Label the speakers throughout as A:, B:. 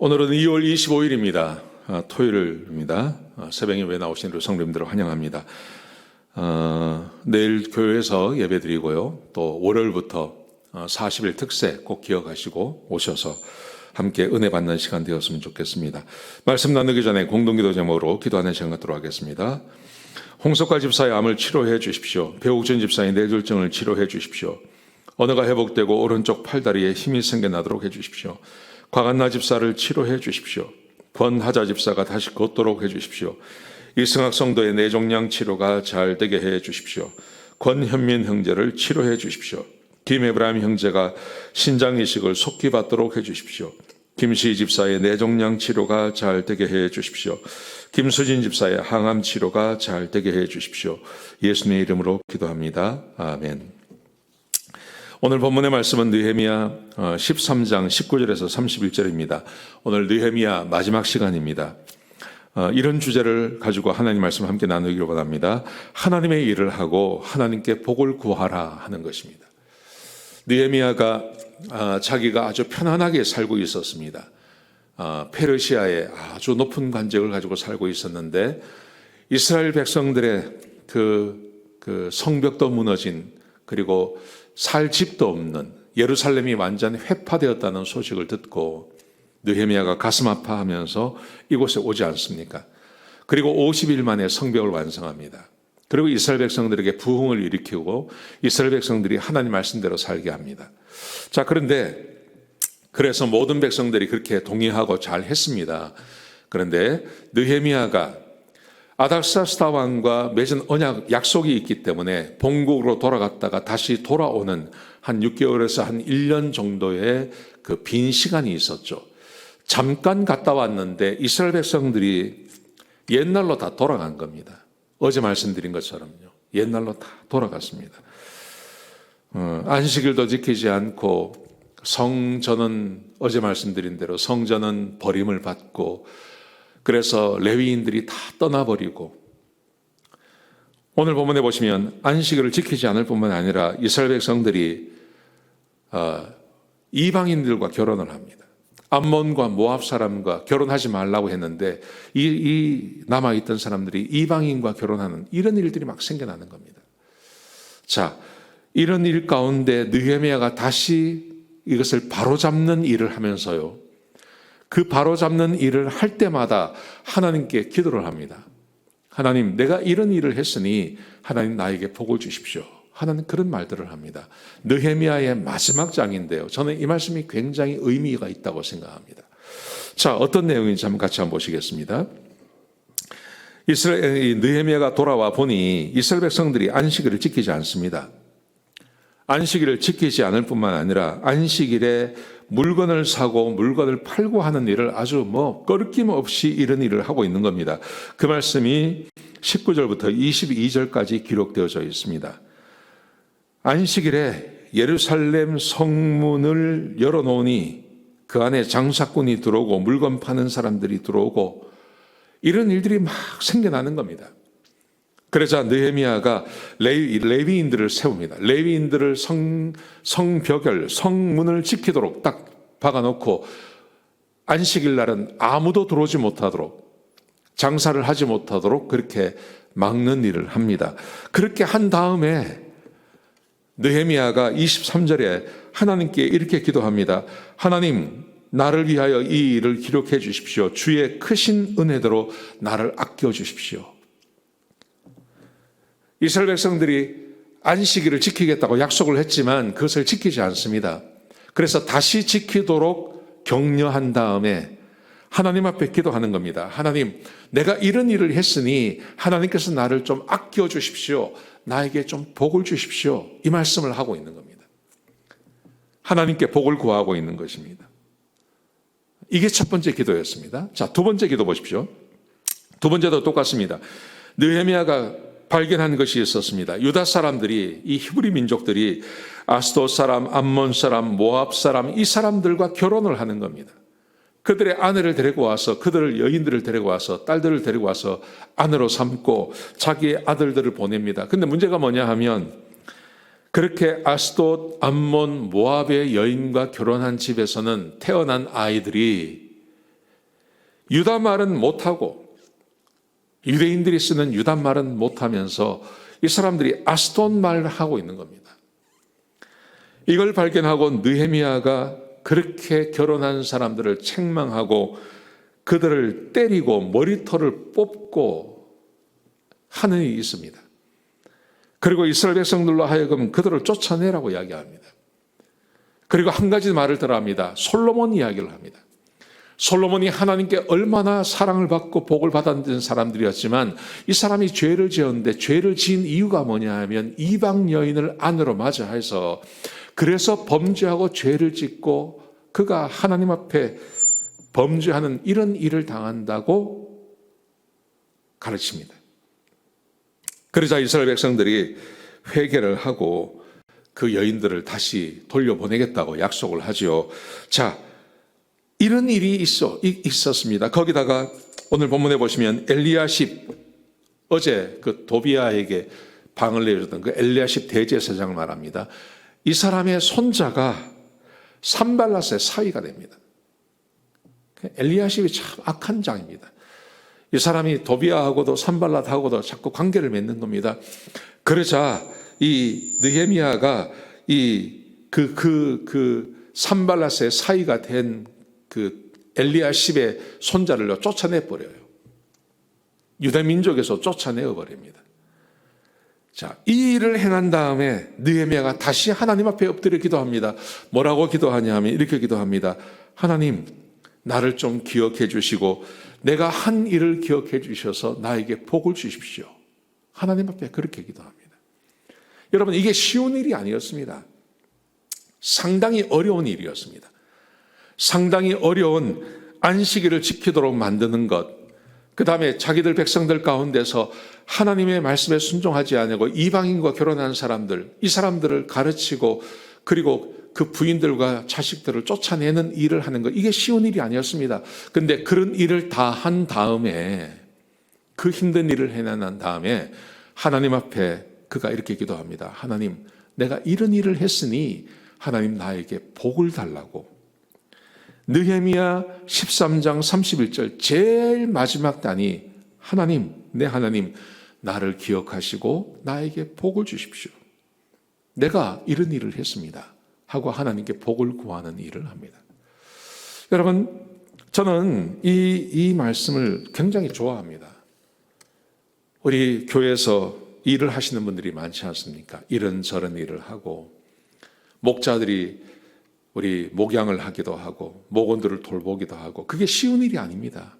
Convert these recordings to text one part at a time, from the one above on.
A: 오늘은 2월 25일입니다. 토요일입니다. 새벽에 왜 나오신 우리 성도님들을 환영합니다. 내일 교회에서 예배드리고요. 또 월요일부터 40일 특세 꼭 기억하시고 오셔서 함께 은혜 받는 시간 되었으면 좋겠습니다. 말씀 나누기 전에 공동기도 제목으로 기도하는 시간 갖도록 하겠습니다. 홍석과 집사의 암을 치료해 주십시오. 배옥준 집사의 뇌졸중을 치료해 주십시오. 언어가 회복되고 오른쪽 팔다리에 힘이 생겨나도록 해 주십시오. 과간나 집사를 치료해 주십시오. 권하자 집사가 다시 걷도록 해 주십시오. 이승학 성도의 뇌종양 치료가 잘 되게 해 주십시오. 권현민 형제를 치료해 주십시오. 김에브라임 형제가 신장 이식을 속히 받도록 해 주십시오. 김시희 집사의 뇌종양 치료가 잘 되게 해 주십시오. 김수진 집사의 항암 치료가 잘 되게 해 주십시오. 예수님의 이름으로 기도합니다. 아멘. 오늘 본문의 말씀은 느헤미야 13장 19절에서 31절입니다. 오늘 느헤미야 마지막 시간입니다. 이런 주제를 가지고 하나님 말씀을 함께 나누기를 원합니다. 하나님의 일을 하고 하나님께 복을 구하라 하는 것입니다. 느헤미야가 자기가 아주 편안하게 살고 있었습니다. 페르시아의 아주 높은 관직을 가지고 살고 있었는데 이스라엘 백성들의 그 성벽도 무너진, 그리고 살 집도 없는 예루살렘이 완전히 회파되었다는 소식을 듣고 느헤미야가 가슴 아파하면서 이곳에 오지 않습니까? 그리고 50일 만에 성벽을 완성합니다. 그리고 이스라엘 백성들에게 부흥을 일으키고 이스라엘 백성들이 하나님 말씀대로 살게 합니다. 자, 그런데 그래서 모든 백성들이 그렇게 동의하고 잘 했습니다. 그런데 느헤미야가 아닥사스다 왕과 맺은 언약 약속이 있기 때문에 본국으로 돌아갔다가 다시 돌아오는 한 6개월에서 한 1년 정도의 그 빈 시간이 있었죠. 잠깐 갔다 왔는데 이스라엘 백성들이 옛날로 다 돌아간 겁니다. 어제 말씀드린 것처럼요. 옛날로 다 돌아갔습니다. 안식일도 지키지 않고 성전은 어제 말씀드린 대로 성전은 버림을 받고, 그래서 레위인들이 다 떠나버리고, 오늘 본문에 보시면 안식일을 지키지 않을 뿐만 아니라 이스라엘 백성들이 이방인들과 결혼을 합니다. 암몬과 모압 사람과 결혼하지 말라고 했는데 이 남아있던 사람들이 이방인과 결혼하는 이런 일들이 막 생겨나는 겁니다. 자, 이런 일 가운데 느헤미야가 다시 이것을 바로잡는 일을 하면서요, 그 바로잡는 일을 할 때마다 하나님께 기도를 합니다. 하나님, 내가 이런 일을 했으니 하나님 나에게 복을 주십시오. 하나님 그런 말들을 합니다. 느헤미야의 마지막 장인데요, 저는 이 말씀이 굉장히 의미가 있다고 생각합니다. 자, 어떤 내용인지 한번 같이 한번 보시겠습니다. 느헤미야가 돌아와 보니 이스라엘 백성들이 안식일을 지키지 않습니다. 안식일을 지키지 않을 뿐만 아니라 안식일에 물건을 사고 물건을 팔고 하는 일을 아주 꺼리낌없이 이런 일을 하고 있는 겁니다. 그 말씀이 19절부터 22절까지 기록되어져 있습니다. 안식일에 예루살렘 성문을 열어놓으니 그 안에 장사꾼이 들어오고 물건 파는 사람들이 들어오고 이런 일들이 막 생겨나는 겁니다. 그러자 느헤미야가 레위인들을 세웁니다. 레위인들을 성벽을, 성문을 지키도록 딱 박아놓고 안식일 날은 아무도 들어오지 못하도록, 장사를 하지 못하도록 그렇게 막는 일을 합니다. 그렇게 한 다음에 느헤미야가 23절에 하나님께 이렇게 기도합니다. 하나님, 나를 위하여 이 일을 기록해 주십시오. 주의 크신 은혜대로 나를 아껴 주십시오. 이스라엘 백성들이 안식일을 지키겠다고 약속을 했지만 그것을 지키지 않습니다. 그래서 다시 지키도록 격려한 다음에 하나님 앞에 기도하는 겁니다. 하나님, 내가 이런 일을 했으니 하나님께서 나를 좀 아껴 주십시오. 나에게 좀 복을 주십시오. 이 말씀을 하고 있는 겁니다. 하나님께 복을 구하고 있는 것입니다. 이게 첫 번째 기도였습니다. 자, 두 번째 기도 보십시오. 두 번째도 똑같습니다. 느헤미야가 발견한 것이 있었습니다. 유다 사람들이, 이 히브리 민족들이 아스돗 사람, 암몬 사람, 모압 사람, 이 사람들과 결혼을 하는 겁니다. 그들의 아내를 데리고 와서, 그들을 여인들을 데리고 와서, 딸들을 데리고 와서 아내로 삼고 자기의 아들들을 보냅니다. 근데 문제가 뭐냐 하면, 그렇게 아스돗, 암몬, 모압의 여인과 결혼한 집에서는 태어난 아이들이 유다 말은 못하고 유대인들이 쓰는 유다 말은 못하면서 이 사람들이 아스돈 말을 하고 있는 겁니다. 이걸 발견하고 느헤미야가 그렇게 결혼한 사람들을 책망하고 그들을 때리고 머리털을 뽑고 하는 일이 있습니다. 그리고 이스라엘 백성들로 하여금 그들을 쫓아내라고 이야기합니다. 그리고 한 가지 말을 들어 합니다. 솔로몬 이야기를 합니다. 솔로몬이 하나님께 얼마나 사랑을 받고 복을 받았던 사람들이었지만 이 사람이 죄를 지었는데 죄를 지은 이유가 뭐냐 하면 이방 여인을 아내로 맞이해서 그래서 범죄하고 죄를 짓고 그가 하나님 앞에 범죄하는 이런 일을 당한다고 가르칩니다. 그러자 이스라엘 백성들이 회개를 하고 그 여인들을 다시 돌려보내겠다고 약속을 하죠. 자, 이런 일이 있었습니다. 거기다가 오늘 본문에 보시면 엘리야십, 어제 그 도비아에게 방을 내줬던 그 엘리야십 대제사장을 말합니다. 이 사람의 손자가 산발랏의 사위가 됩니다. 엘리야십이 참 악한 장입니다. 이 사람이 도비아하고도 산발랏하고도 자꾸 관계를 맺는 겁니다. 그러자 이 느헤미야가 그 산발랏의 사위가 된 그 엘리야십의 손자를 쫓아내 버려요. 유다 민족에서 쫓아내어 버립니다. 자, 이 일을 행한 다음에 느헤미야가 다시 하나님 앞에 엎드려 기도합니다. 뭐라고 기도하냐 하면 이렇게 기도합니다. 하나님, 나를 좀 기억해 주시고 내가 한 일을 기억해 주셔서 나에게 복을 주십시오. 하나님 앞에 그렇게 기도합니다. 여러분, 이게 쉬운 일이 아니었습니다. 상당히 어려운 일이었습니다. 상당히 어려운 안식일을 지키도록 만드는 것, 그 다음에 자기들 백성들 가운데서 하나님의 말씀에 순종하지 않고 이방인과 결혼한 사람들, 이 사람들을 가르치고 그리고 그 부인들과 자식들을 쫓아내는 일을 하는 것, 이게 쉬운 일이 아니었습니다. 근데 그런 일을 다 한 다음에, 그 힘든 일을 해낸 다음에 하나님 앞에 그가 이렇게 기도합니다. 하나님, 내가 이런 일을 했으니 하나님 나에게 복을 달라고. 느헤미야 13장 31절 제일 마지막 단이 하나님, 내 하나님, 나를 기억하시고 나에게 복을 주십시오. 내가 이런 일을 했습니다 하고 하나님께 복을 구하는 일을 합니다. 여러분, 저는 이 말씀을 굉장히 좋아합니다. 우리 교회에서 일을 하시는 분들이 많지 않습니까? 이런저런 일을 하고 목자들이 우리 목양을 하기도 하고 목원들을 돌보기도 하고, 그게 쉬운 일이 아닙니다.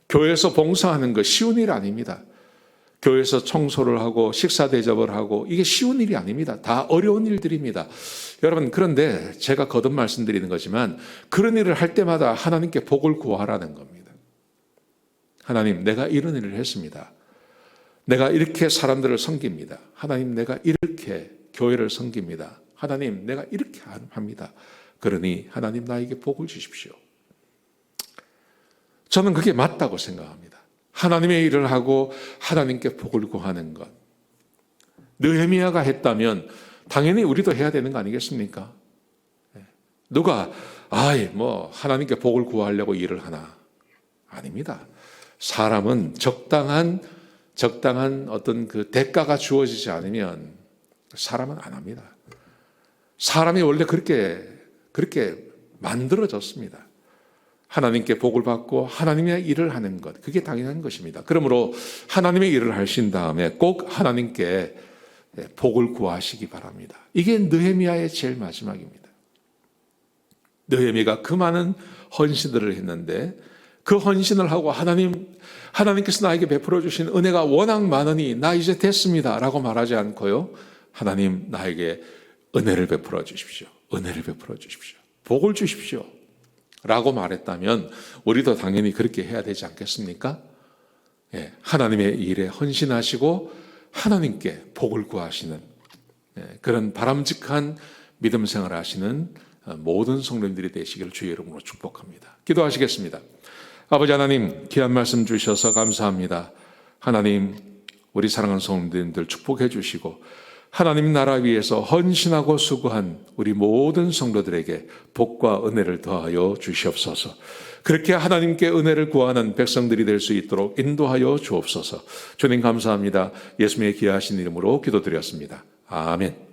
A: 교회에서 봉사하는 거 쉬운 일 아닙니다. 교회에서 청소를 하고 식사 대접을 하고, 이게 쉬운 일이 아닙니다. 다 어려운 일들입니다. 여러분, 그런데 제가 거듭 말씀드리는 거지만 그런 일을 할 때마다 하나님께 복을 구하라는 겁니다. 하나님, 내가 이런 일을 했습니다. 내가 이렇게 사람들을 섬깁니다. 하나님, 내가 이렇게 교회를 섬깁니다. 하나님, 내가 이렇게 합니다. 그러니 하나님, 나에게 복을 주십시오. 저는 그게 맞다고 생각합니다. 하나님의 일을 하고 하나님께 복을 구하는 것. 느헤미야가 했다면 당연히 우리도 해야 되는 거 아니겠습니까? 누가 하나님께 복을 구하려고 일을 하나? 아닙니다. 사람은 적당한 어떤 그 대가가 주어지지 않으면 사람은 안 합니다. 사람이 원래 그렇게 만들어졌습니다. 하나님께 복을 받고 하나님의 일을 하는 것, 그게 당연한 것입니다. 그러므로 하나님의 일을 하신 다음에 꼭 하나님께 복을 구하시기 바랍니다. 이게 느헤미야의 제일 마지막입니다. 느헤미야가 그 많은 헌신들을 했는데 그 헌신을 하고 하나님께서 나에게 베풀어 주신 은혜가 워낙 많으니 나 이제 됐습니다 라고 말하지 않고요, 하나님, 나에게 은혜를 베풀어 주십시오. 은혜를 베풀어 주십시오. 복을 주십시오 라고 말했다면 우리도 당연히 그렇게 해야 되지 않겠습니까? 하나님의 일에 헌신하시고 하나님께 복을 구하시는 그런 바람직한 믿음 생활을 하시는 모든 성도님들이 되시기를 주의 이름으로 축복합니다. 기도하시겠습니다. 아버지 하나님, 귀한 말씀 주셔서 감사합니다. 하나님, 우리 사랑하는 성도님들 축복해 주시고 하나님 나라 위해서 헌신하고 수고한 우리 모든 성도들에게 복과 은혜를 더하여 주시옵소서. 그렇게 하나님께 은혜를 구하는 백성들이 될 수 있도록 인도하여 주옵소서. 주님 감사합니다. 예수님의 귀하신 이름으로 기도드렸습니다. 아멘.